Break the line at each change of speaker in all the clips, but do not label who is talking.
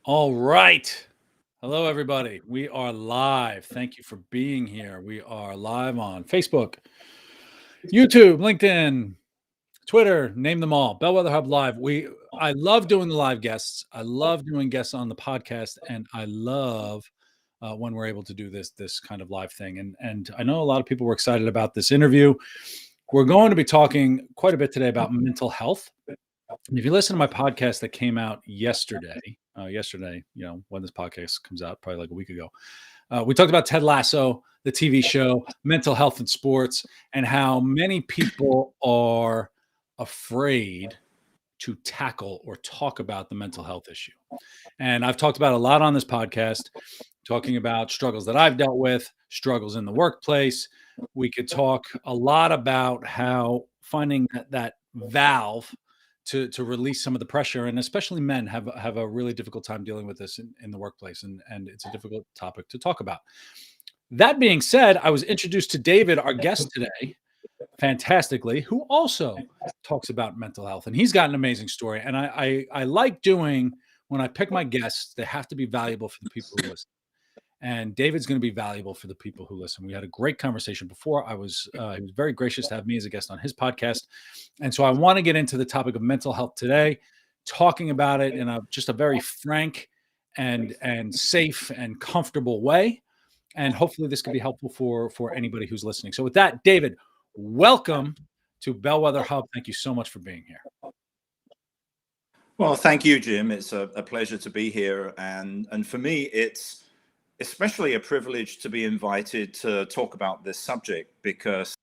All right. Hello, everybody. We are live. Thank you for being here. We are live on Facebook, YouTube, LinkedIn, Twitter, name them all. Bellwether Hub Live. I love doing the live guests. I love doing guests on the podcast, and I love when we're able to do this kind of live thing. And I know a lot of people were excited about this interview. We're going to be talking quite a bit today about mental health. And if you listen to my podcast that came out yesterday, when this podcast comes out, probably like a week ago, we talked about Ted Lasso, the TV show, mental health in sports, and how many people are afraid to tackle or talk about the mental health issue. And I've talked about a lot on this podcast, talking about struggles that I've dealt with, struggles in the workplace. We could talk a lot about how finding that valve to release some of the pressure, and especially men have a really difficult time dealing with this in the workplace, and it's a difficult topic to talk about. That being said, I was introduced to David, our guest today, fantastically, who also talks about mental health, and he's got an amazing story. And I like doing when I pick my guests, they have to be valuable for the people who listen. And David's going to be valuable for the people who listen. We had a great conversation before. He was very gracious to have me as a guest on his podcast, and so I want to get into the topic of mental health today, talking about it in just a very frank and safe and comfortable way. And hopefully, this could be helpful for anybody who's listening. So, with that, David, welcome to Bellwether Hub. Thank you so much for being here.
Well, thank you, Jim. It's a pleasure to be here. And for me, it's especially a privilege to be invited to talk about this subject, because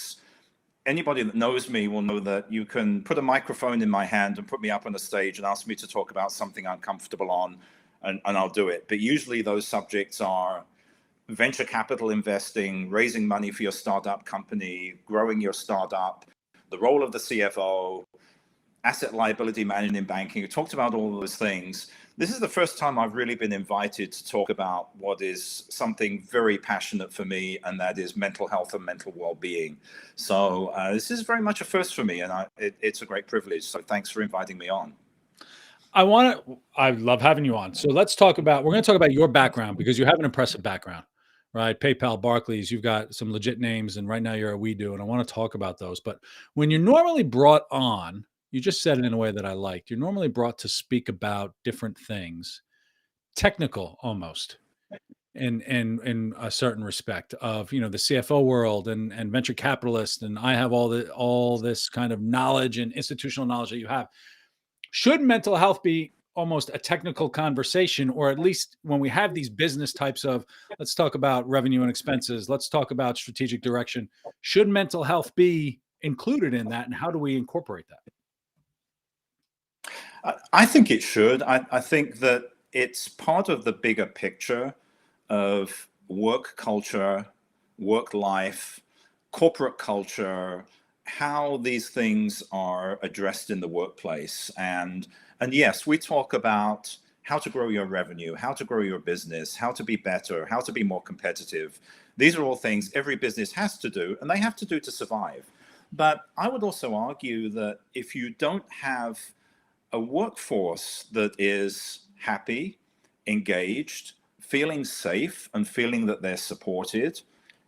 anybody that knows me will know that you can put a microphone in my hand and put me up on a stage and ask me to talk about something I'm comfortable on, and I'll do it. But usually those subjects are venture capital investing, raising money for your startup company, growing your startup, the role of the CFO, asset liability management in banking. We talked about all those things. This is the first time I've really been invited to talk about what is something very passionate for me, and that is mental health and mental well-being. So this is very much a first for me, and it's a great privilege. So thanks for inviting me on.
I love having you on. So we're going to talk about your background, because you have an impressive background, right? PayPal, Barclays, you've got some legit names, and right now you're at WeDo, and I want to talk about those. But when you're normally brought on, you just said it in a way that I liked. You're normally brought to speak about different things, technical almost, in a certain respect of the CFO world and venture capitalist, and I have all this kind of knowledge and institutional knowledge that you have. Should mental health be almost a technical conversation, or at least when we have these business types of, let's talk about revenue and expenses, let's talk about strategic direction, should mental health be included in that, and how do we incorporate that?
I think it should. I think that it's part of the bigger picture of work culture, work life, corporate culture, how these things are addressed in the workplace. And yes, we talk about how to grow your revenue, how to grow your business, how to be better, how to be more competitive. These are all things every business has to do, and they have to do to survive. But I would also argue that if you don't have a workforce that is happy, engaged, feeling safe, and feeling that they're supported,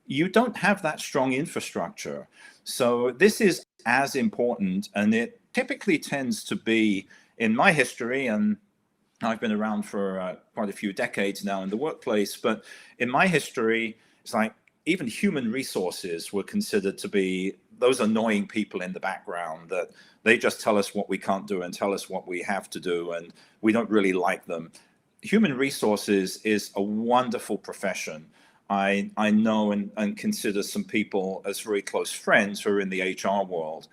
you don't have that strong infrastructure. So this is as important, and it typically tends to be, in my history, and I've been around for quite a few decades now in the workplace, but in my history, it's like even human resources were considered to be those annoying people in the background that they just tell us what we can't do and tell us what we have to do, and we don't really like them. Human resources is a wonderful profession. I know and consider some people as very close friends who are in the HR world.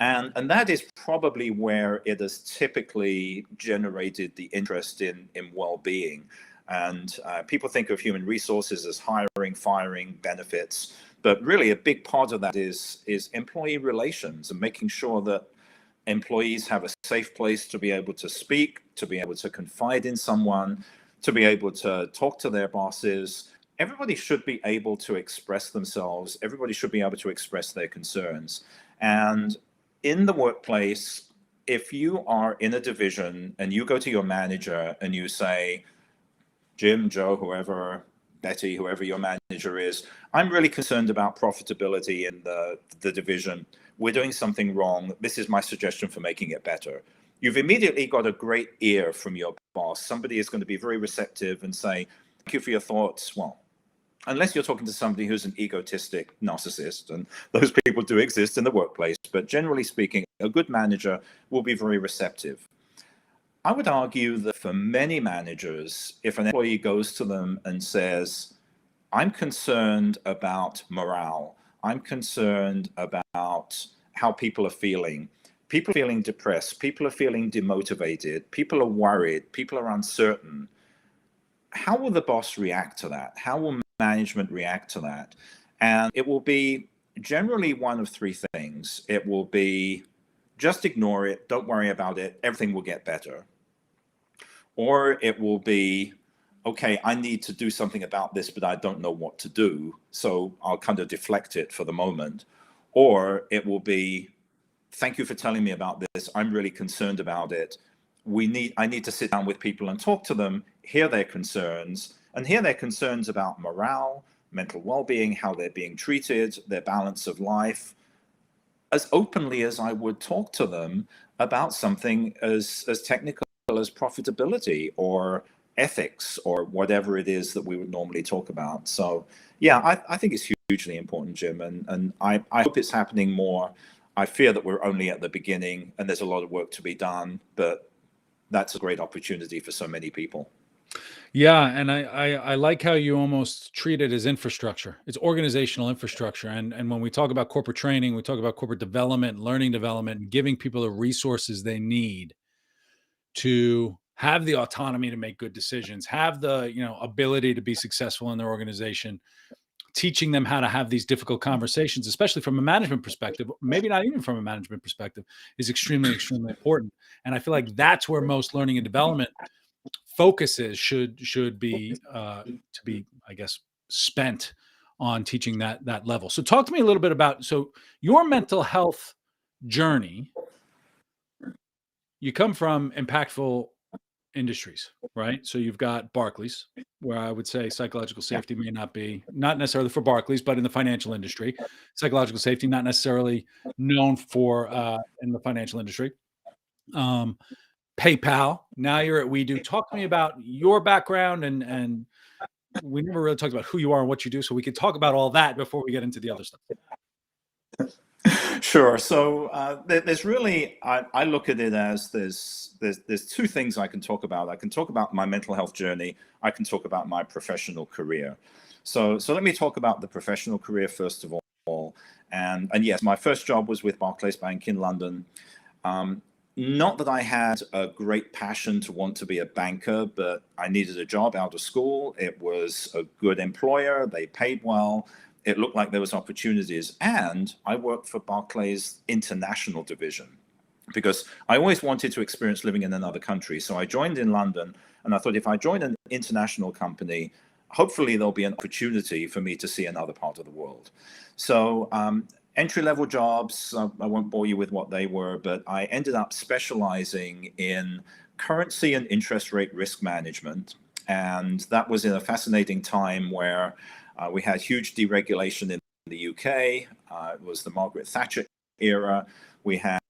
And that is probably where it has typically generated the interest in well-being. And people think of human resources as hiring, firing, benefits, but really a big part of that is employee relations and making sure that employees have a safe place to be able to speak, to be able to confide in someone, to be able to talk to their bosses. Everybody should be able to express themselves. Everybody should be able to express their concerns. And in the workplace, if you are in a division and you go to your manager and you say, Jim, Joe, whoever, Betty, whoever your manager is, I'm really concerned about profitability in the division. We're doing something wrong. This is my suggestion for making it better. You've immediately got a great ear from your boss. Somebody is going to be very receptive and say, thank you for your thoughts. Well, unless you're talking to somebody who's an egotistic narcissist, and those people do exist in the workplace, but generally speaking, a good manager will be very receptive. I would argue that for many managers, if an employee goes to them and says, I'm concerned about morale, I'm concerned about how people are feeling depressed, people are feeling demotivated, people are worried, people are uncertain, how will the boss react to that? How will management react to that? And it will be generally one of three things. It will be just ignore it, don't worry about it, everything will get better. Or it will be, okay, I need to do something about this, but I don't know what to do, so I'll kind of deflect it for the moment. Or it will be, thank you for telling me about this, I'm really concerned about it. I need to sit down with people and talk to them, hear their concerns, and hear their concerns about morale, mental well-being, how they're being treated, their balance of life, as openly as I would talk to them about something as technical as profitability or ethics or whatever it is that we would normally talk about. So yeah, I think it's hugely important, Jim, and I hope it's happening more. I fear that we're only at the beginning and there's a lot of work to be done, but that's a great opportunity for so many people.
Yeah, and I like how you almost treat it as infrastructure. It's organizational infrastructure, and when we talk about corporate training, we talk about corporate development, learning development, and giving people the resources they need to have the autonomy to make good decisions, have the ability to be successful in their organization. Teaching them how to have these difficult conversations, especially from a management perspective, maybe not even from a management perspective, is extremely, extremely important. And I feel like that's where most learning and development focuses should be to be, I guess, spent on teaching that level. So talk to me a little bit about your mental health journey. You come from impactful industries, right? So you've got Barclays, where I would say psychological
Yeah.
safety may not necessarily for Barclays, but in the financial industry, psychological safety not necessarily known for in the financial industry. Um, PayPal. Now you're at We Do. Talk to me about your background, and we never really talked about who you are and what you do, so we could talk about all that before we get into the other stuff.
Sure. So there's really, I look at it as there's two things I can talk about. I can talk about my mental health journey. I can talk about my professional career. So let me talk about the professional career first of all. And yes, my first job was with Barclays Bank in London. Not that I had a great passion to want to be a banker, but I needed a job out of school. It was a good employer. They paid well. It looked like there was opportunities. And I worked for Barclays International Division because I always wanted to experience living in another country. So I joined in London, and I thought if I join an international company, hopefully there'll be an opportunity for me to see another part of the world. So entry-level jobs, I won't bore you with what they were, but I ended up specializing in currency and interest rate risk management. And that was in a fascinating time where we had huge deregulation in the UK. It was the Margaret Thatcher era. We had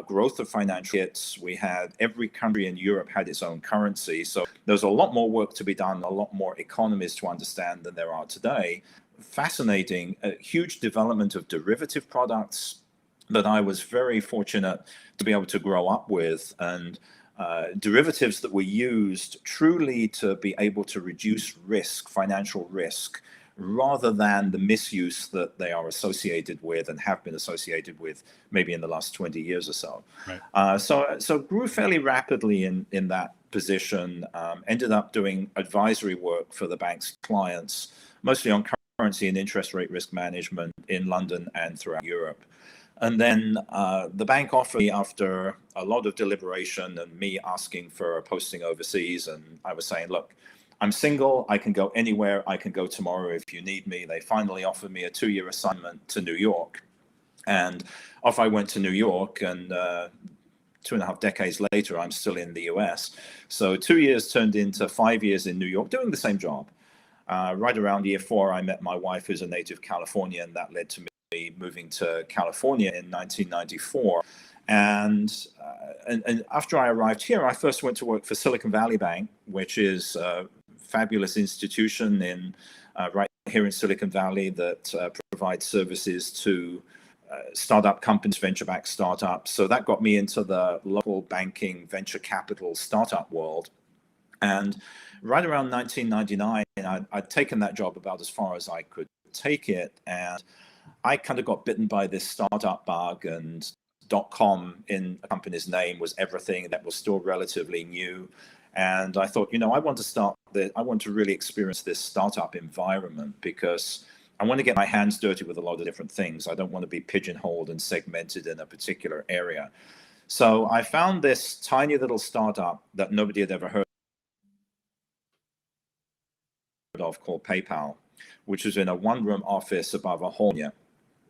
growth of financial markets. We had every country in Europe had its own currency. So there's a lot more work to be done, a lot more economies to understand than there are today. Fascinating, a huge development of derivative products that I was very fortunate to be able to grow up with, and derivatives that were used truly to be able to reduce risk, financial risk, rather than the misuse that they are associated with and have been associated with maybe in the last 20 years or so.
Right.
So grew fairly rapidly in that position, ended up doing advisory work for the bank's clients, mostly on currency and interest rate risk management in London and throughout Europe. And then the bank offered me, after a lot of deliberation and me asking for a posting overseas, and I was saying, look, I'm single, I can go anywhere, I can go tomorrow if you need me. They finally offered me a 2-year assignment to New York. And off I went to New York, and 2.5 decades later, I'm still in the US. So 2 years turned into 5 years in New York doing the same job. Right around year 4, I met my wife, who's a native Californian. That led to me moving to California in 1994. And after I arrived here, I first went to work for Silicon Valley Bank, which is a fabulous institution right here in Silicon Valley that provides services to startup companies, venture-backed startups. So that got me into the local banking, venture capital startup world. And right around 1999, I'd taken that job about as far as I could take it. And I kind of got bitten by this startup bug, and .com in a company's name was everything that was still relatively new. And I thought, I want to really experience this startup environment, because I want to get my hands dirty with a lot of different things. I don't want to be pigeonholed and segmented in a particular area. So I found this tiny little startup that nobody had ever heard of, called PayPal, which was in a one-room office above a hall,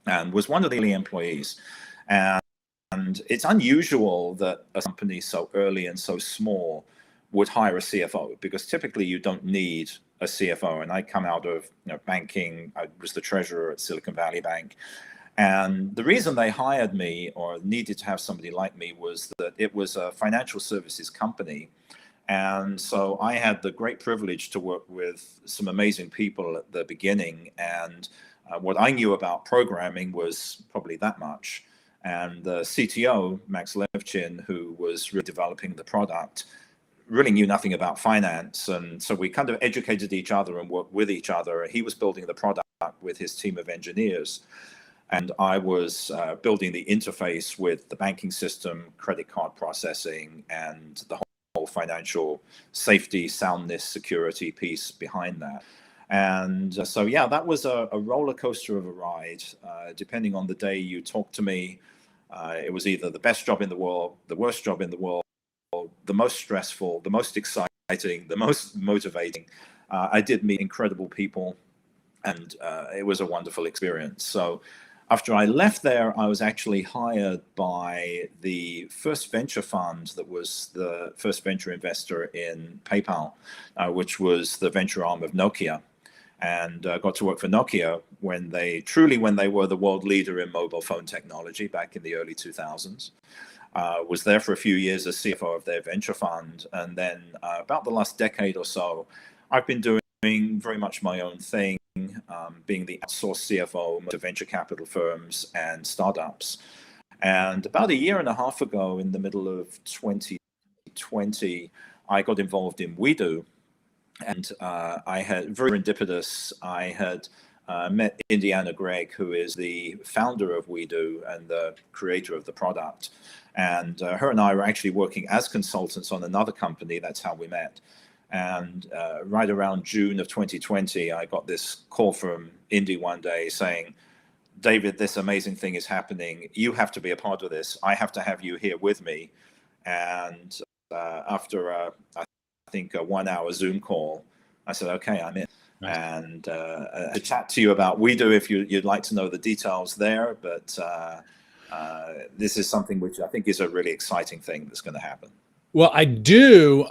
and was one of the early employees. And it's unusual that a company so early and so small would hire a CFO, because typically you don't need a CFO. And I come out of banking. I was the treasurer at Silicon Valley Bank. And the reason they hired me, or needed to have somebody like me, was that it was a financial services company. And so I had the great privilege to work with some amazing people at the beginning. And what I knew about programming was probably that much. And the CTO, Max Levchin, who was really developing the product, really knew nothing about finance. And so we kind of educated each other and worked with each other. He was building the product with his team of engineers, and I was building the interface with the banking system, credit card processing, and the whole financial safety, soundness, security piece behind that. And so, yeah, that was a roller coaster of a ride. Depending on the day you talk to me, it was either the best job in the world, the worst job in the world, the most stressful, the most exciting, the most motivating. I did meet incredible people, and it was a wonderful experience. So after I left there, I was actually hired by the first venture fund that was the first venture investor in PayPal, which was the venture arm of Nokia. And got to work for Nokia when they were the world leader in mobile phone technology back in the early 2000s. Was there for a few years as CFO of their venture fund. And then about the last decade or so, I've been doing very much my own thing, being the outsourced CFO to venture capital firms and startups. And about 1.5 years ago, in the middle of 2020, I got involved in WeDo. And I had, very serendipitous, I had met Indiana Gregg, who is the founder of WeDo and the creator of the product. And her and I were actually working as consultants on another company. That's how we met. And right around June of 2020, I got this call from Indy one day saying, "David, this amazing thing is happening. You have to be a part of this. I have to have you here with me." And after I think a 1-hour Zoom call, I said, "Okay, I'm in." Nice. And to chat to you about WeDo if you'd like to know the details there. But this is something which I think is a really exciting thing that's going to happen.
Well, I do.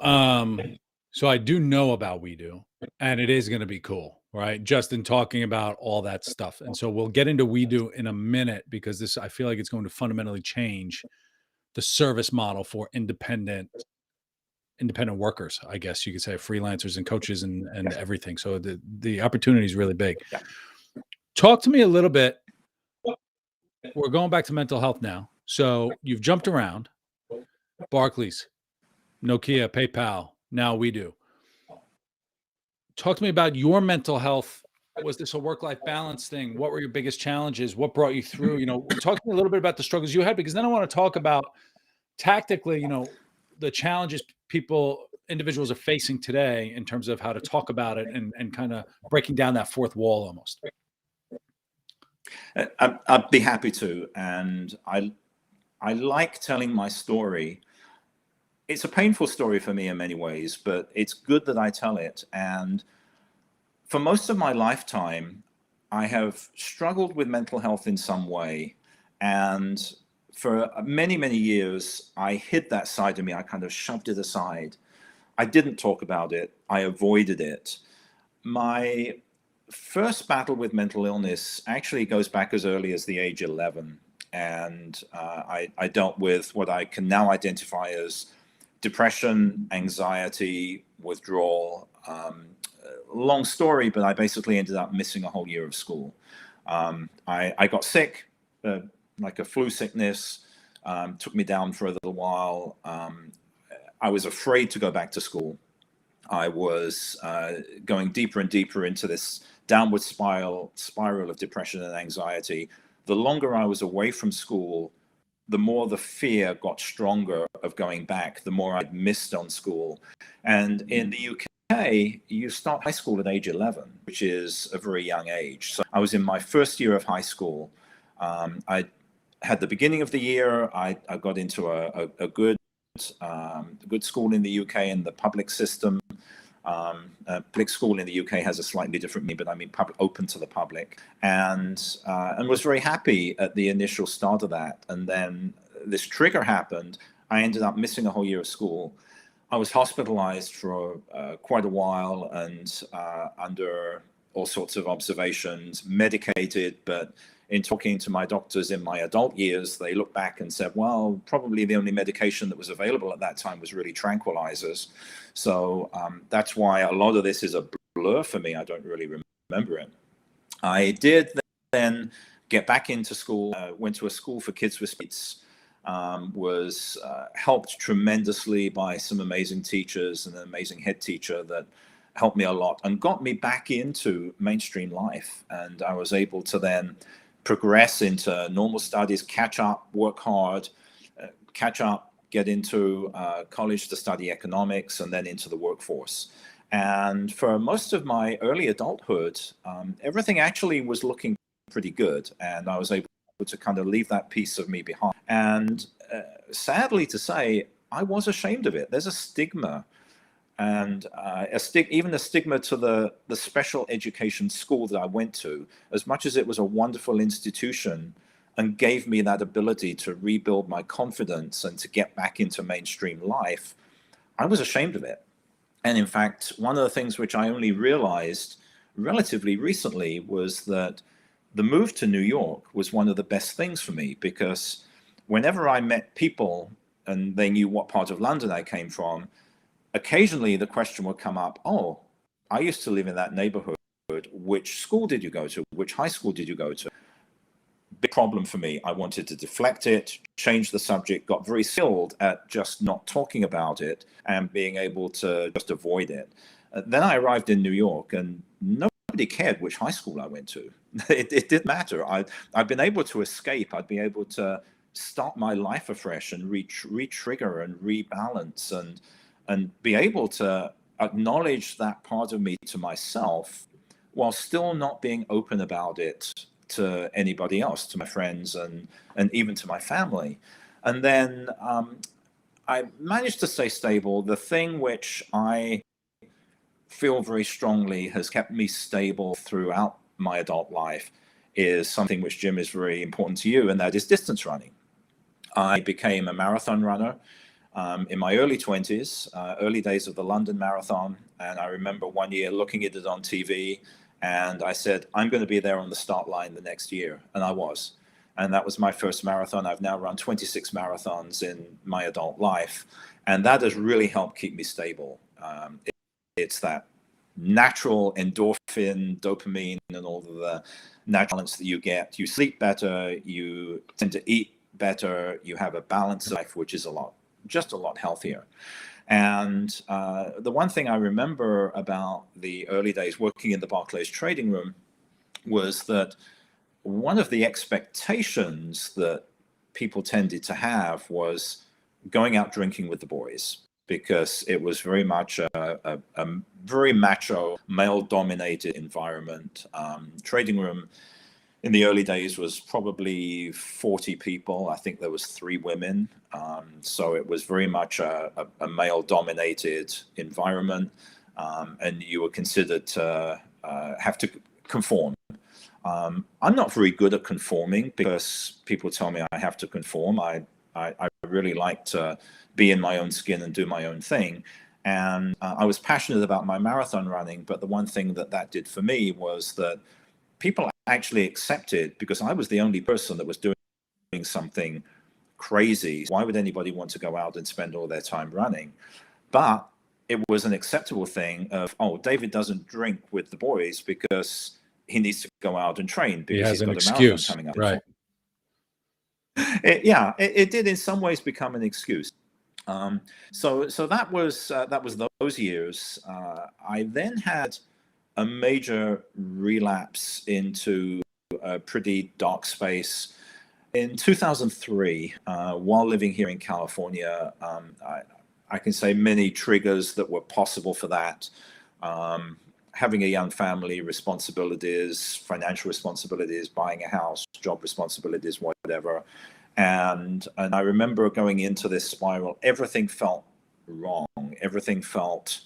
So I do know about WeDo, and it is going to be cool, right? Just in talking about all that stuff. And so we'll get into WeDo in a minute, because I feel like it's going to fundamentally change the service model for independent workers, I guess you could say, freelancers and coaches and everything. So the opportunity is really big.
Yeah.
Talk to me a little bit. We're going back to mental health now. So you've jumped around. Barclays, Nokia, PayPal, now WeDo. Talk to me about your mental health. Was this a work-life balance thing? What were your biggest challenges? What brought you through? Talk to me a little bit about the struggles you had, because then I want to talk about tactically, the challenges individuals are facing today in terms of how to talk about it and kind of breaking down that fourth wall almost.
I'd be happy to. And I like telling my story. It's a painful story for me in many ways, but it's good that I tell it. And for most of my lifetime, I have struggled with mental health in some way. And for many, many years, I hid that side of me. I kind of shoved it aside. I didn't talk about it. I avoided it. My first battle with mental illness actually goes back as early as the age 11. And I dealt with what I can now identify as depression, anxiety, withdrawal. Long story, but I basically ended up missing a whole year of school. I got sick, like a flu sickness, took me down for a little while. I was afraid to go back to school. I was going deeper and deeper into this downward spiral of depression and anxiety. The longer I was away from school, the more the fear got stronger of going back, the more I'd missed on school. And in the UK, you start high school at age 11, which is a very young age. So I was in my first year of high school. I had the beginning of the year. I got into a good school in the UK in the public system. Public school in the UK has a slightly different meaning, but I mean public, open to the public, and was very happy at the initial start of that. And then this trigger happened. I ended up missing a whole year of school. I was hospitalized for quite a while and under all sorts of observations, medicated, but in talking to my doctors in my adult years, they looked back and said, well, probably the only medication that was available at that time was really tranquilizers. So that's why a lot of this is a blur for me. I don't really remember it. I did then get back into school, went to a school for kids with speech, was helped tremendously by some amazing teachers and an amazing head teacher that helped me a lot and got me back into mainstream life. And I was able to then progress into normal studies, catch up, work hard, get into college to study economics, and then into the workforce. And for most of my early adulthood, everything actually was looking pretty good. And I was able to kind of leave that piece of me behind. And sadly to say, I was ashamed of it. There's a stigma, and even a stigma to the special education school that I went to. As much as it was a wonderful institution and gave me that ability to rebuild my confidence and to get back into mainstream life, I was ashamed of it. And in fact, one of the things which I only realized relatively recently was that the move to New York was one of the best things for me, because whenever I met people and they knew what part of London I came from, occasionally the question would come up, oh, I used to live in that neighborhood. Which school did you go to? Which high school did you go to? Big problem for me. I wanted to deflect it, change the subject, got very skilled at just not talking about it and being able to just avoid it. Then I arrived in New York and nobody cared which high school I went to. It didn't matter. I've been able to escape. I'd be able to start my life afresh and re-trigger and rebalance and be able to acknowledge that part of me to myself while still not being open about it to anybody else, to my friends and even to my family. And then I managed to stay stable. The thing which I feel very strongly has kept me stable throughout my adult life is something which, Jim, is very important to you, and that is distance running. I became a marathon runner in my early 20s, early days of the London Marathon. And I remember one year looking at it on TV, and I said, I'm going to be there on the start line the next year. And I was. And that was my first marathon. I've now run 26 marathons in my adult life. And that has really helped keep me stable. It's that natural endorphin, dopamine, and all of the natural balance that you get. You sleep better, you tend to eat better, you have a balanced life, which is just a lot healthier. And the one thing I remember about the early days working in the Barclays trading room was that one of the expectations that people tended to have was going out drinking with the boys, because it was very much a very macho, male-dominated environment. Trading room in the early days was probably 40 people. I think there was 3 women. So it was very much a male-dominated environment, and you were considered to have to conform. I'm not very good at conforming because people tell me I have to conform. I really like to be in my own skin and do my own thing. And I was passionate about my marathon running, but the one thing that did for me was that people actually accepted, because I was the only person that was doing something crazy. Why would anybody want to go out and spend all their time running? But it was an acceptable thing of, oh, David doesn't drink with the boys because he needs to go out and train because he's got a marathon coming up.
Right.
It did in some ways become an excuse. So that was those years. I then had a major relapse into a pretty dark space in 2003. While living here in California, I can say many triggers that were possible for that. Having a young family, responsibilities, financial responsibilities, buying a house, job responsibilities, whatever. And I remember going into this spiral, everything felt wrong. Everything felt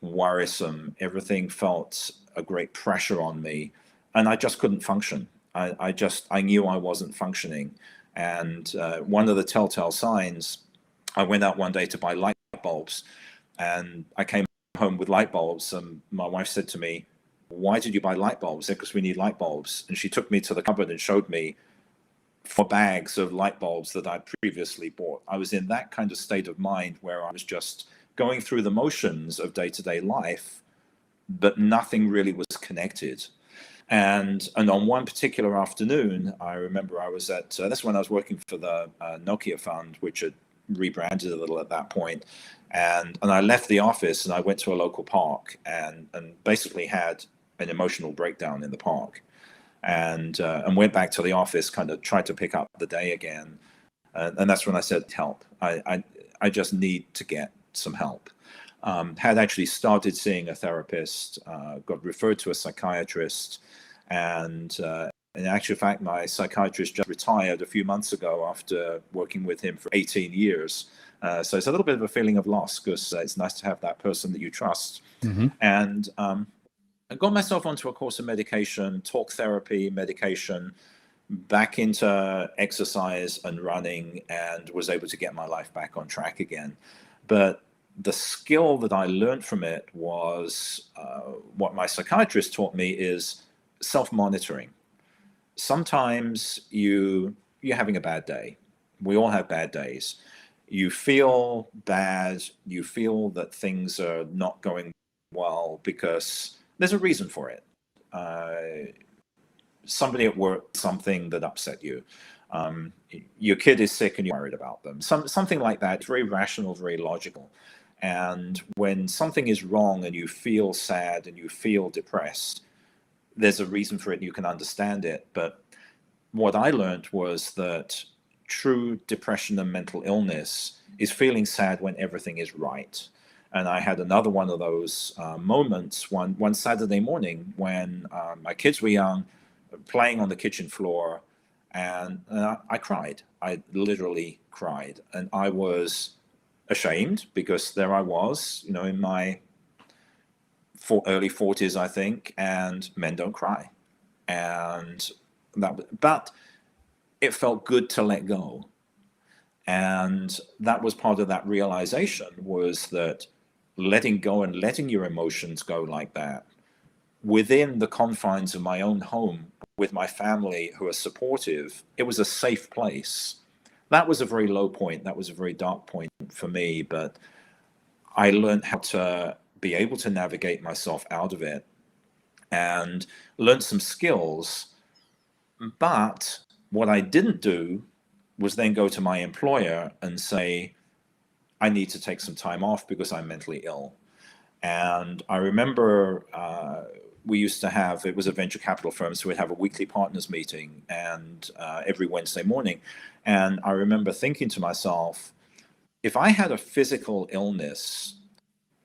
worrisome. Everything felt a great pressure on me. And I just couldn't function. I knew I wasn't functioning. And one of the telltale signs, I went out one day to buy light bulbs, and I came home with light bulbs, and my wife said to me, "Why did you buy light bulbs?" I said, "Because we need light bulbs." And she took me to the cupboard and showed me 4 bags of light bulbs that I'd previously bought. I was in that kind of state of mind where I was just going through the motions of day-to-day life, but nothing really was connected. And on one particular afternoon, I remember I was at, that's when I was working for the Nokia fund, which had rebranded a little at that point. And I left the office and I went to a local park and basically had an emotional breakdown in the park. And went back to the office, kind of tried to pick up the day again. And that's when I said, help. I just need to get some help. Had actually started seeing a therapist, got referred to a psychiatrist, and in actual fact, my psychiatrist just retired a few months ago after working with him for 18 years. So it's a little bit of a feeling of loss, because it's nice to have that person that you trust. Mm-hmm. And I got myself onto a course of medication, talk therapy, medication, back into exercise and running, and was able to get my life back on track again. But the skill that I learned from it was what my psychiatrist taught me is self-monitoring. Sometimes you're having a bad day. We all have bad days. You feel bad. You feel that things are not going well because there's a reason for it. Somebody at work, something that upset you. Your kid is sick and you're worried about them. Something like that. It's very rational, very logical. And when something is wrong and you feel sad and you feel depressed, there's a reason for it and you can understand it. But what I learned was that true depression and mental illness is feeling sad when everything is right. And I had another one of those moments one Saturday morning when my kids were young, playing on the kitchen floor, and I cried. I literally cried. And I was ashamed because there I was, in my early 40s, I think, and men don't cry. But it felt good to let go. And that was part of that realization, was that letting go and letting your emotions go like that within the confines of my own home with my family who are supportive, it was a safe place. That was a very low point. That was a very dark point for me, but I learned how to be able to navigate myself out of it and learn some skills. But what I didn't do was then go to my employer and say, I need to take some time off because I'm mentally ill. And I remember we used to have, it was a venture capital firm, so we'd have a weekly partners meeting and every Wednesday morning. And I remember thinking to myself, if I had a physical illness,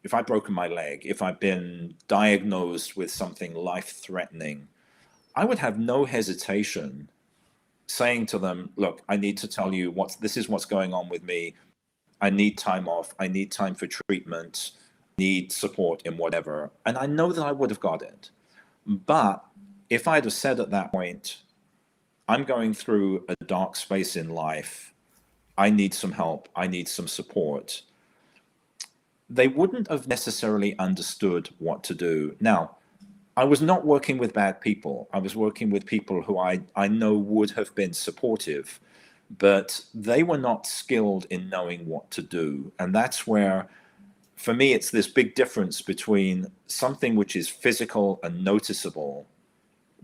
if I'd broken my leg, if I'd been diagnosed with something life-threatening, I would have no hesitation saying to them, look, I need to tell you this is what's going on with me. I need time off. I need time for treatment, need support in whatever. And I know that I would have got it. But if I'd have said at that point, I'm going through a dark space in life, I need some help, I need some support, they wouldn't have necessarily understood what to do. Now, I was not working with bad people. I was working with people who I know would have been supportive, but they were not skilled in knowing what to do. And that's where, for me, it's this big difference between something which is physical and noticeable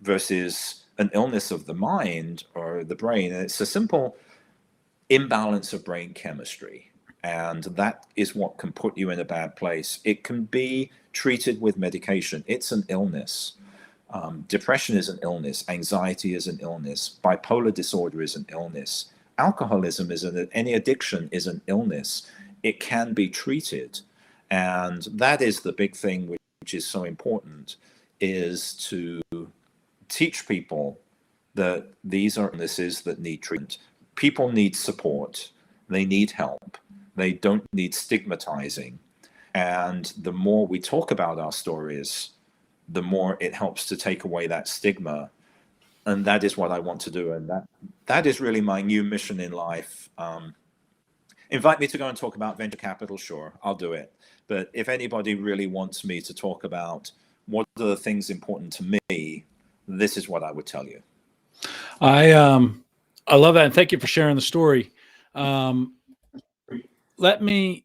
versus an illness of the mind or the brain. And it's a simple imbalance of brain chemistry. And that is what can put you in a bad place. It can be treated with medication. It's an illness. Depression is an illness. Anxiety is an illness. Bipolar disorder is an illness. Alcoholism is any addiction is an illness. It can be treated. And that is the big thing which is so important, is to teach people that these are illnesses that need treatment. People need support. They need help. They don't need stigmatizing. And the more we talk about our stories, the more it helps to take away that stigma. And that is what I want to do. And that is really my new mission in life. Invite me to go and talk about venture capital, sure, I'll do it. But if anybody really wants me to talk about what are the things important to me, this is what I would tell you.
I love that, and thank you for sharing the story. Let me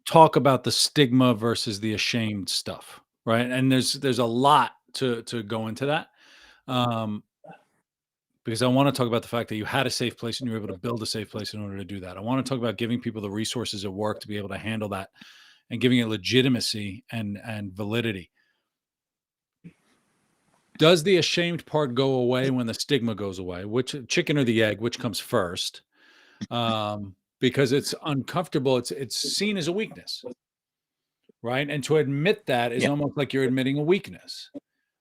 talk about the stigma versus the ashamed stuff, right? And there's a lot to go into that, because I want to talk about the fact that you had a safe place and you were able to build a safe place in order to do that. I want to talk about giving people the resources at work to be able to handle that and giving it legitimacy and validity. Does the ashamed part go away when the stigma goes away? Which chicken or the egg? Which comes first? Because it's uncomfortable. It's seen as a weakness, right? And to admit that is almost like you're admitting a weakness.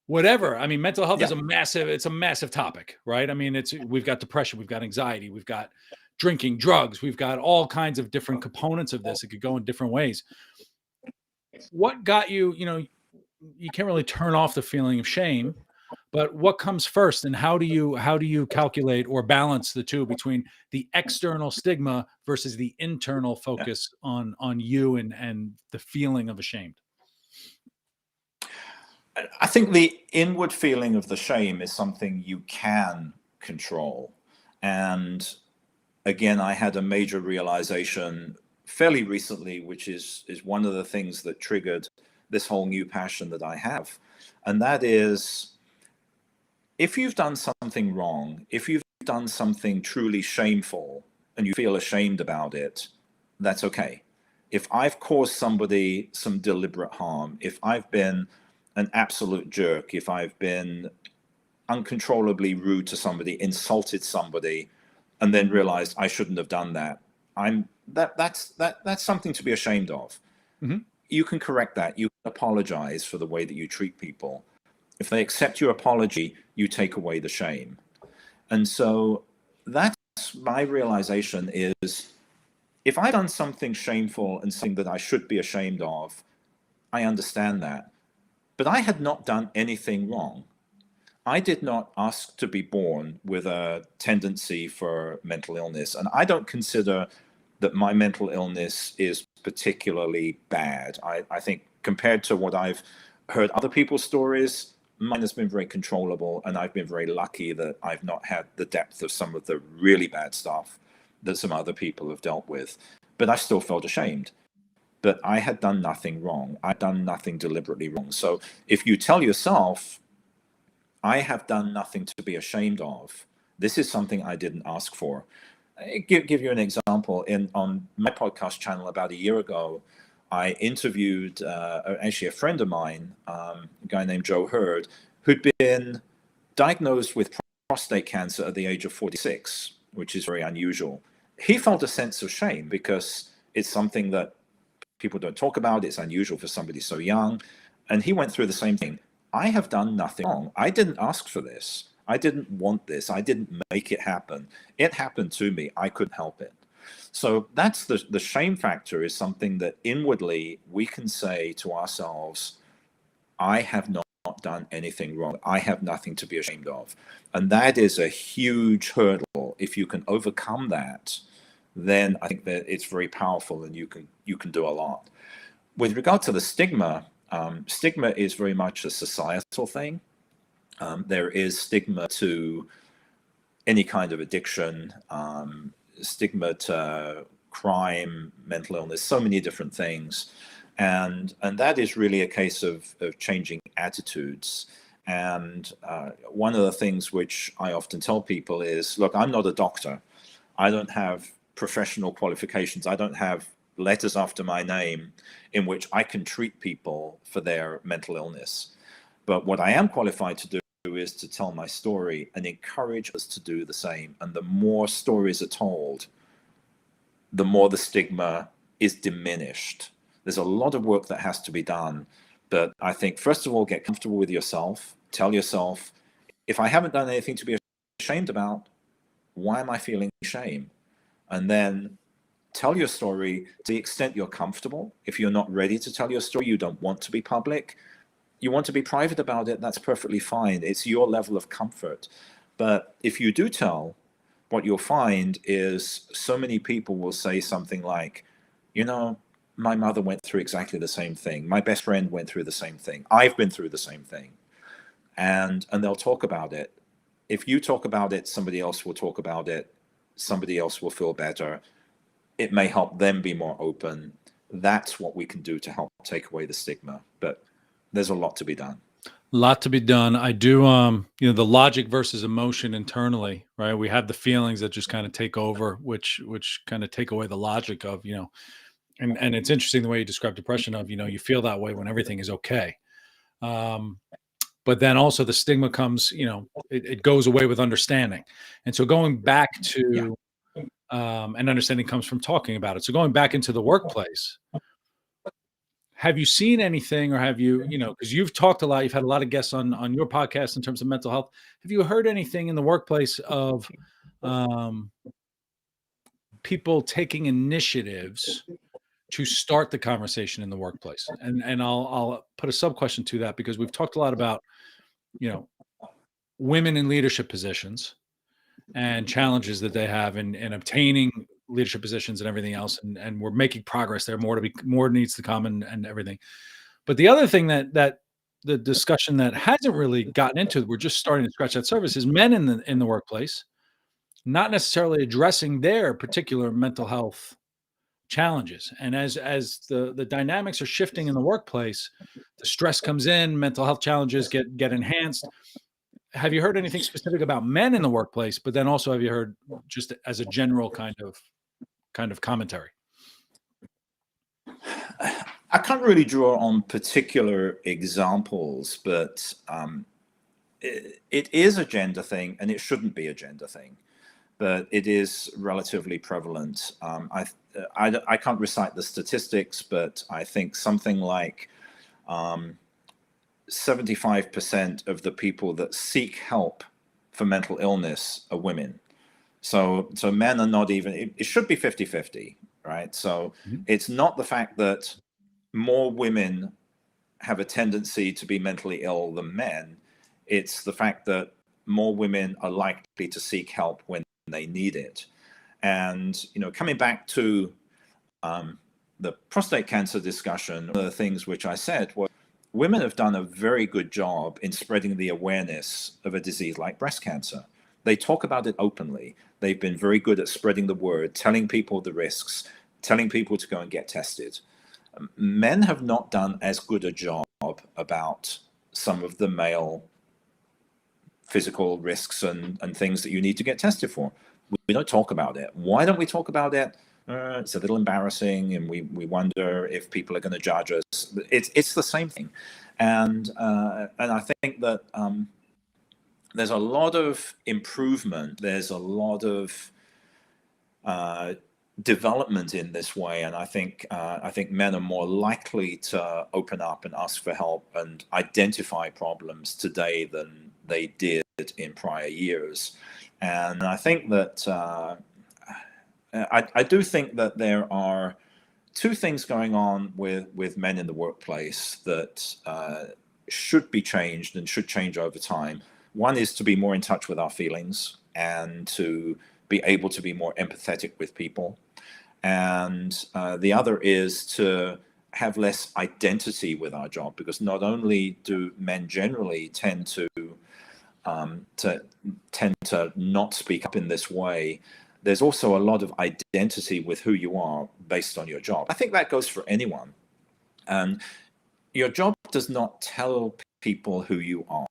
Whatever. I mean, mental health is it's a massive topic, right? I mean, we've got depression, we've got anxiety, we've got drinking, drugs, we've got all kinds of different components of this. It could go in different ways. What got you, you can't really turn off the feeling of shame, but what comes first, and how do you calculate or balance the two between the external stigma versus the internal focus on you and the feeling of ashamed?
I think the inward feeling of the shame is something you can control. And again, I had a major realization fairly recently, which is one of the things that triggered this whole new passion that I have. And that is, if you've done something wrong, if you've done something truly shameful and you feel ashamed about it, that's okay. If I've caused somebody some deliberate harm, if I've been an absolute jerk, if I've been uncontrollably rude to somebody, insulted somebody, and then realized I shouldn't have done that, that's something to be ashamed of. Mm-hmm. You can correct that. You can apologize for the way that you treat people. If they accept your apology, you take away the shame. And so that's my realization is, if I've done something shameful and something that I should be ashamed of, I understand that. But I had not done anything wrong. I did not ask to be born with a tendency for mental illness. And I don't consider that my mental illness is particularly bad. I think compared to what I've heard other people's stories, mine has been very controllable, and I've been very lucky that I've not had the depth of some of the really bad stuff that some other people have dealt with. But I still felt ashamed. But I had done nothing wrong. I'd done nothing deliberately wrong. So if you tell yourself, I have done nothing to be ashamed of, this is something I didn't ask for. Give you an example. On my podcast channel about a year ago, I interviewed actually a friend of mine, a guy named Joe Hurd, who'd been diagnosed with prostate cancer at the age of 46, which is very unusual. He felt a sense of shame because it's something that people don't talk about. It's unusual for somebody so young. And he went through the same thing. I have done nothing wrong. I didn't ask for this. I didn't want this. I didn't make it happen. It happened to me. I couldn't help it. So that's the shame factor, is something that inwardly we can say to ourselves, I have not done anything wrong. I have nothing to be ashamed of. And that is a huge hurdle. If you can overcome that, then I think that it's very powerful and you can do a lot. With regard to the stigma, stigma is very much a societal thing. There is stigma to any kind of addiction, stigma to crime, mental illness, so many different things. And that is really a case of changing attitudes. And one of the things which I often tell people is, look, I'm not a doctor. I don't have professional qualifications. I don't have letters after my name in which I can treat people for their mental illness. But what I am qualified to do is to tell my story and encourage us to do the same. And the more stories are told, the more the stigma is diminished. There's a lot of work that has to be done. But I think, first of all, get comfortable with yourself. Tell yourself, if I haven't done anything to be ashamed about, why am I feeling shame? And then tell your story to the extent you're comfortable. If you're not ready to tell your story, you don't want to be public, you want to be private about it, that's perfectly fine. It's your level of comfort. But if you do tell, what you'll find is so many people will say something like, you know, my mother went through exactly the same thing. My best friend went through the same thing. I've been through the same thing. And they'll talk about it. If you talk about it, somebody else will talk about it. Somebody else will feel better. It may help them be more open. That's what we can do to help take away the stigma. But there's a lot to be done.
Lot to be done. I do, the logic versus emotion internally, right? We have the feelings that just kind of take over, which kind of take away the logic of, and it's interesting the way you describe depression of, you feel that way when everything is okay. But then also the stigma comes, it goes away with understanding. And so going back to, and understanding comes from talking about it. So going back into the workplace, have you seen anything, or have you, because you've talked a lot, you've had a lot of guests on your podcast in terms of mental health. Have you heard anything in the workplace of people taking initiatives to start the conversation in the workplace? And I'll put a sub question to that, because we've talked a lot about, women in leadership positions and challenges that they have in obtaining leadership positions and everything else. And we're making progress there. More needs to come and everything. But the other thing that the discussion that hasn't really gotten into, we're just starting to scratch that surface, is men in the workplace, not necessarily addressing their particular mental health challenges. And as the dynamics are shifting in the workplace, the stress comes in, mental health challenges get enhanced. Have you heard anything specific about men in the workplace? But then also, have you heard just as a general kind of commentary?
I can't really draw on particular examples, but it is a gender thing, and it shouldn't be a gender thing, but it is relatively prevalent. I can't recite the statistics, but I think something like 75% of the people that seek help for mental illness are women. So men are not even, it should be 50-50, right? So it's not the fact that more women have a tendency to be mentally ill than men. It's the fact that more women are likely to seek help when they need it. And, coming back to the prostate cancer discussion, one of the things which I said was, women have done a very good job in spreading the awareness of a disease like breast cancer. They talk about it openly. They've been very good at spreading the word, telling people the risks, telling people to go and get tested. Men have not done as good a job about some of the male physical risks and things that you need to get tested for. We don't talk about it. Why don't we talk about it? It's a little embarrassing, and we wonder if people are going to judge us. It's the same thing, and I think that there's a lot of improvement. There's a lot of development in this way, and I think men are more likely to open up and ask for help and identify problems today than they did in prior years. And I think that I do think that there are two things going on with men in the workplace that should be changed and should change over time. One is to be more in touch with our feelings and to be able to be more empathetic with people. And the other is to have less identity with our job, because not only do men generally tend to not speak up in this way, there's also a lot of identity with who you are based on your job. I think that goes for anyone. And your job does not tell people who you are.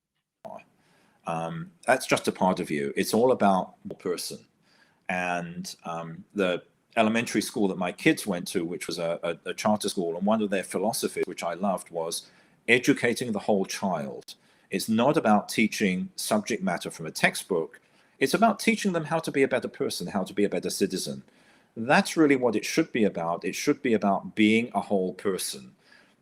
That's just a part of you. It's all about the person. And the elementary school that my kids went to, which was a charter school, and one of their philosophies, which I loved, was educating the whole child. It's not about teaching subject matter from a textbook. It's about teaching them how to be a better person, how to be a better citizen. That's really what it should be about. It should be about being a whole person,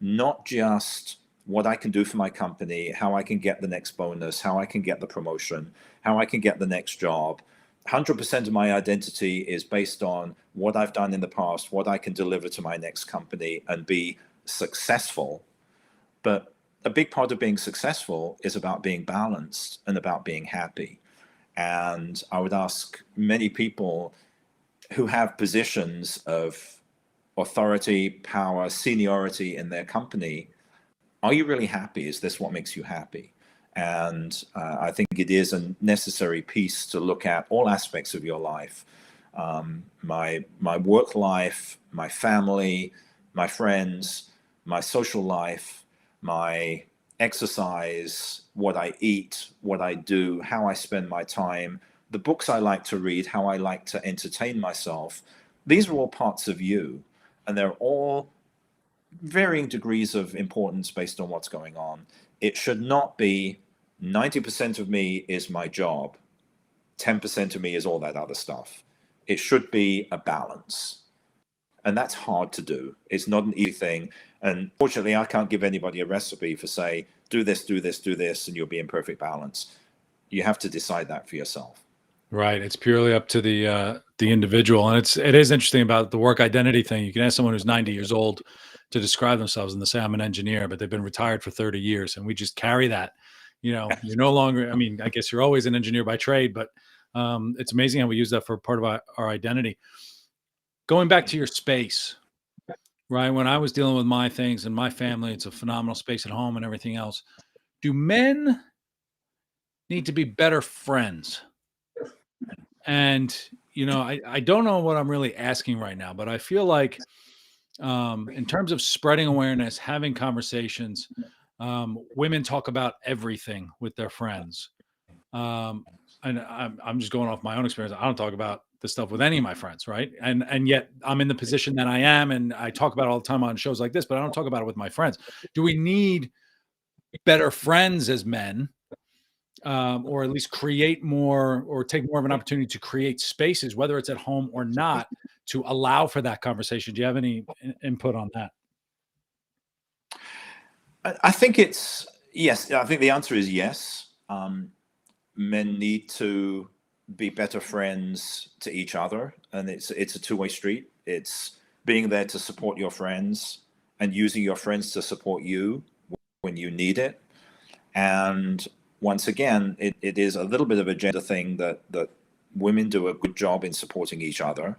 not just what I can do for my company, how I can get the next bonus, how I can get the promotion, how I can get the next job. 100% of my identity is based on what I've done in the past, what I can deliver to my next company and be successful. But a big part of being successful is about being balanced and about being happy. And I would ask many people who have positions of authority, power, seniority in their company, are you really happy? Is this what makes you happy? And I think it is a necessary piece to look at all aspects of your life. My work life, my family, my friends, my social life, my exercise, what I eat, what I do, how I spend my time, the books I like to read, how I like to entertain myself. These are all parts of you, and they're all varying degrees of importance based on what's going on. It should not be 90% of me is my job, 10% of me is all that other stuff. It should be a balance. And that's hard to do. It's not an easy thing. And fortunately, I can't give anybody a recipe for say, do this, do this, do this, and you'll be in perfect balance. You have to decide that for yourself.
Right. It's purely up to the individual. And it is interesting about the work identity thing. You can ask someone who's 90 years old to describe themselves and they say, I'm an engineer, but they've been retired for 30 years. And we just carry that. You're no longer, I mean, I guess you're always an engineer by trade, but it's amazing how we use that for part of our identity. Going back to your space, right? When I was dealing with my things and my family, it's a phenomenal space at home and everything else. Do men need to be better friends? And, I don't know what I'm really asking right now, but I feel like in terms of spreading awareness, having conversations, women talk about everything with their friends. Um, and I'm just going off my own experience. I don't talk about this stuff with any of my friends, right? And yet I'm in the position that I am, and I talk about it all the time on shows like this, but I don't talk about it with my friends. Do we need better friends as men? Or at least create more or take more of an opportunity to create spaces, whether it's at home or not, to allow for that conversation. Do you have any input on that?
I think it's yes. I think the answer is yes. Men need to be better friends to each other, and it's a two-way street. It's being there to support your friends and using your friends to support you when you need it. And once again, it is a little bit of a gender thing that women do a good job in supporting each other.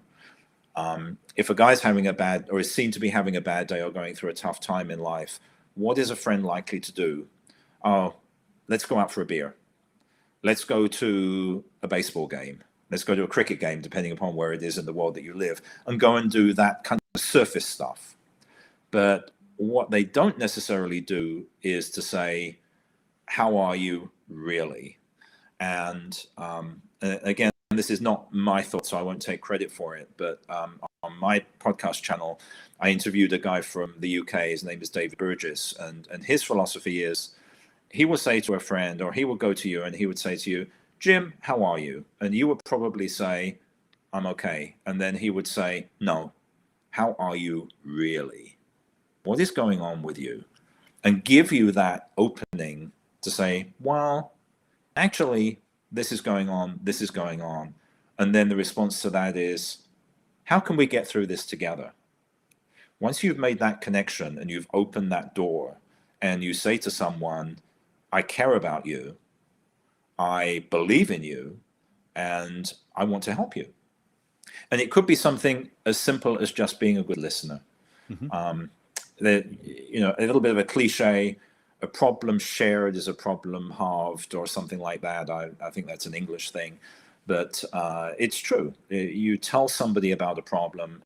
If a guy's having a bad, or is seen to be having a bad day or going through a tough time in life, what is a friend likely to do? Oh, let's go out for a beer. Let's go to a baseball game. Let's go to a cricket game, depending upon where it is in the world that you live, and go and do that kind of surface stuff. But what they don't necessarily do is to say, how are you really? And again, this is not my thought, so I won't take credit for it. But on my podcast channel, I interviewed a guy from the UK. His name is David Burgess. And his philosophy is, he will say to a friend, or he will go to you and he would say to you, Jim, how are you? And you would probably say, I'm okay. And then he would say, no, how are you really? What is going on with you? And give you that opening to say, well, actually, this is going on, this is going on. And then the response to that is, how can we get through this together? Once you've made that connection and you've opened that door, and you say to someone, I care about you, I believe in you, and I want to help you. And it could be something as simple as just being a good listener.
Mm-hmm.
A little bit of a cliche, a problem shared is a problem halved, or something like that. I think that's an English thing, but it's true. You tell somebody about a problem,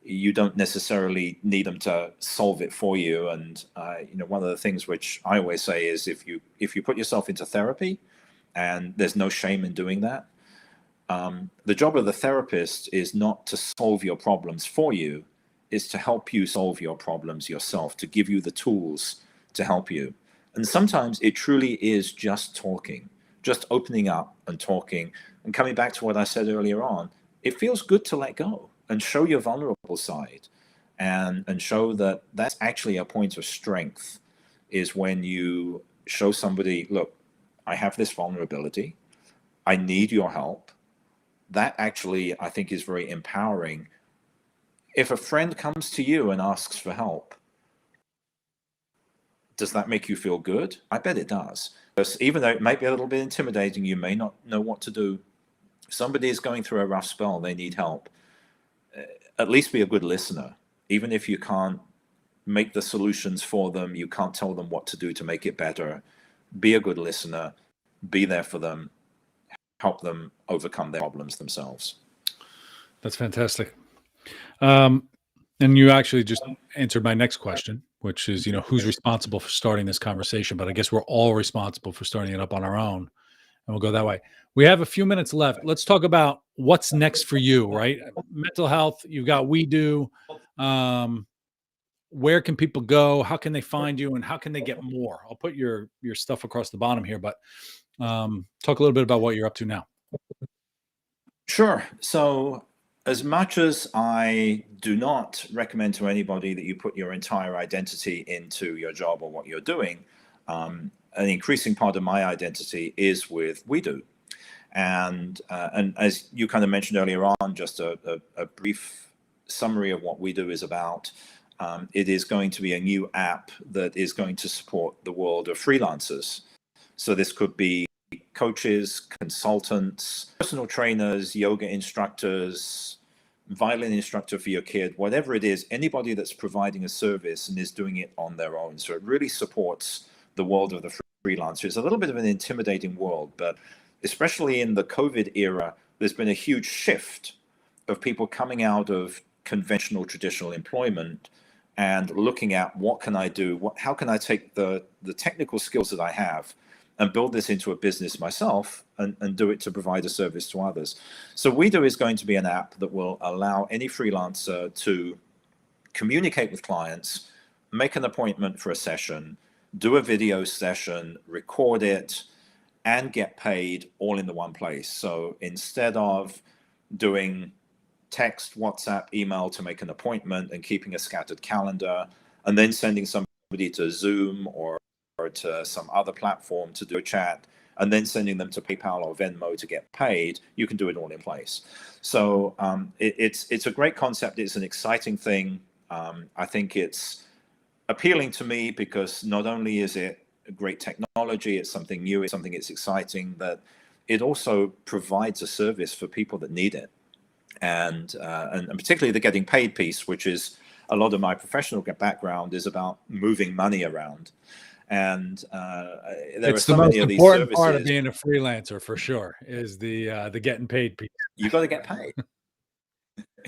you don't necessarily need them to solve it for you. And one of the things which I always say is, if you put yourself into therapy, and there's no shame in doing that, the job of the therapist is not to solve your problems for you, is to help you solve your problems yourself, to give you the tools to help you. And sometimes it truly is just talking, just opening up and talking. And coming back to what I said earlier on, it feels good to let go and show your vulnerable side, and show that that's actually a point of strength, is when you show somebody, look, I have this vulnerability, I need your help. That actually, I think, is very empowering. If a friend comes to you and asks for help, does that make you feel good? I bet it does. Because even though it might be a little bit intimidating, you may not know what to do. If somebody is going through a rough spell, they need help, at least be a good listener. Even if you can't make the solutions for them, you can't tell them what to do to make it better, be a good listener, be there for them, help them overcome their problems themselves.
That's fantastic. And you actually just answered my next question, which is, who's responsible for starting this conversation? But I guess we're all responsible for starting it up on our own, and we'll go that way. We have a few minutes left. Let's talk about what's next for you, right? Mental health. You've got We Do. Where can people go? How can they find you, and how can they get more? I'll put your stuff across the bottom here, but talk a little bit about what you're up to now.
Sure. So, as much as I do not recommend to anybody that you put your entire identity into your job or what you're doing, an increasing part of my identity is with We Do. And as you kind of mentioned earlier on, just a brief summary of what We Do is about. It is going to be a new app that is going to support the world of freelancers. So this could be coaches, consultants, personal trainers, yoga instructors, violin instructor for your kid, whatever it is, anybody that's providing a service and is doing it on their own. So it really supports the world of the freelancer. It's a little bit of an intimidating world, but especially in the COVID era, there's been a huge shift of people coming out of conventional traditional employment and looking at, what can I do? How can I take the technical skills that I have and build this into a business myself, and do it to provide a service to others? So We Do is going to be an app that will allow any freelancer to communicate with clients, make an appointment for a session, do a video session, record it, and get paid all in the one place. So instead of doing text, WhatsApp, email to make an appointment and keeping a scattered calendar, and then sending somebody to Zoom or to some other platform to do a chat, and then sending them to PayPal or Venmo to get paid, you can do it all in place. So it's a great concept. It's an exciting thing. I think it's appealing to me because not only is it a great technology, it's something new, it's something that's exciting, but it also provides a service for people that need it. And particularly the getting paid piece, which is a lot of my professional background, is about moving money around. And there are so many of these services.
It's the most important part of being a freelancer, for sure, is the getting paid piece.
You got to get paid.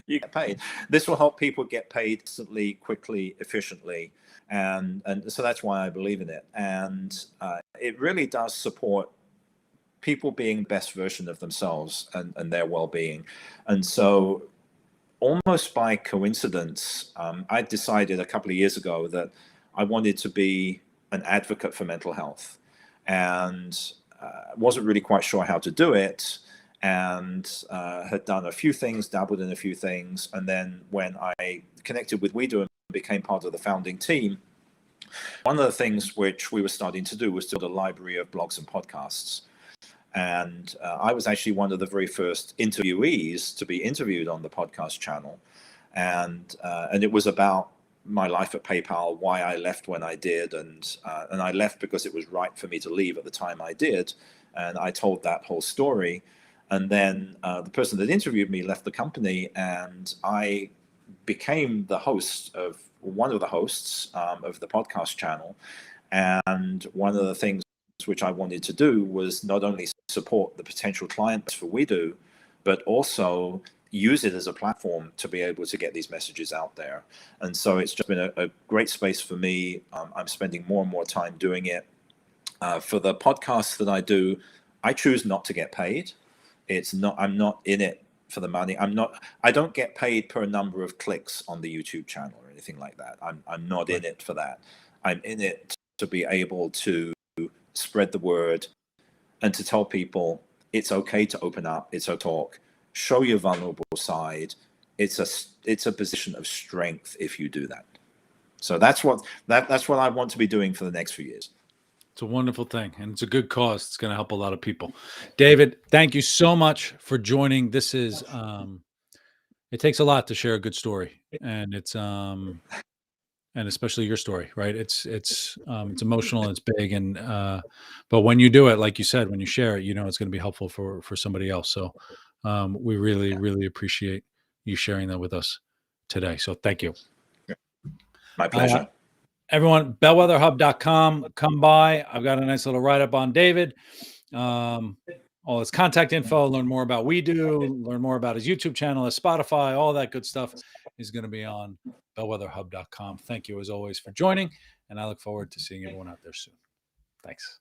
You get paid. This will help people get paid instantly, quickly, efficiently, and so that's why I believe in it. And it really does support people being the best version of themselves and their well-being. And so, almost by coincidence, I decided a couple of years ago that I wanted to be an advocate for mental health, and wasn't really quite sure how to do it, and had done a few things, dabbled in a few things. And then when I connected with We Do and became part of the founding team, one of the things which we were starting to do was to build a library of blogs and podcasts. And I was actually one of the very first interviewees to be interviewed on the podcast channel. And it was about my life at PayPal, why I left when I did, and I left because it was right for me to leave at the time I did, and I told that whole story, and then the person that interviewed me left the company, and I became the host of one of the hosts of the podcast channel, and one of the things which I wanted to do was not only support the potential clients for We Do, but also use it as a platform to be able to get these messages out there. And so it's just been a great space for me. I'm spending more and more time doing it. For the podcasts that I do, I choose not to get paid. I'm not in it for the money. I don't get paid per number of clicks on the YouTube channel or anything like that. I'm not in it for that. I'm in it to be able to spread the word and to tell people it's okay to open up, it's a talk, show your vulnerable side. It's a position of strength if you do that. So that's what I want to be doing for the next few years.
It's a wonderful thing, and it's a good cause. It's going to help a lot of people. David, thank you so much for joining. This is it takes a lot to share a good story, and it's and especially your story, right? It's emotional and it's big, and but when you do it, like you said, when you share it, it's going to be helpful for somebody else. So we really appreciate you sharing that with us today. So thank you.
My pleasure.
Everyone, bellwetherhub.com, come by. I've got a nice little write-up on David. All his contact info, learn more about We Do, learn more about his YouTube channel, his Spotify, all that good stuff is going to be on bellwetherhub.com. Thank you as always for joining, and I look forward to seeing everyone out there soon. Thanks.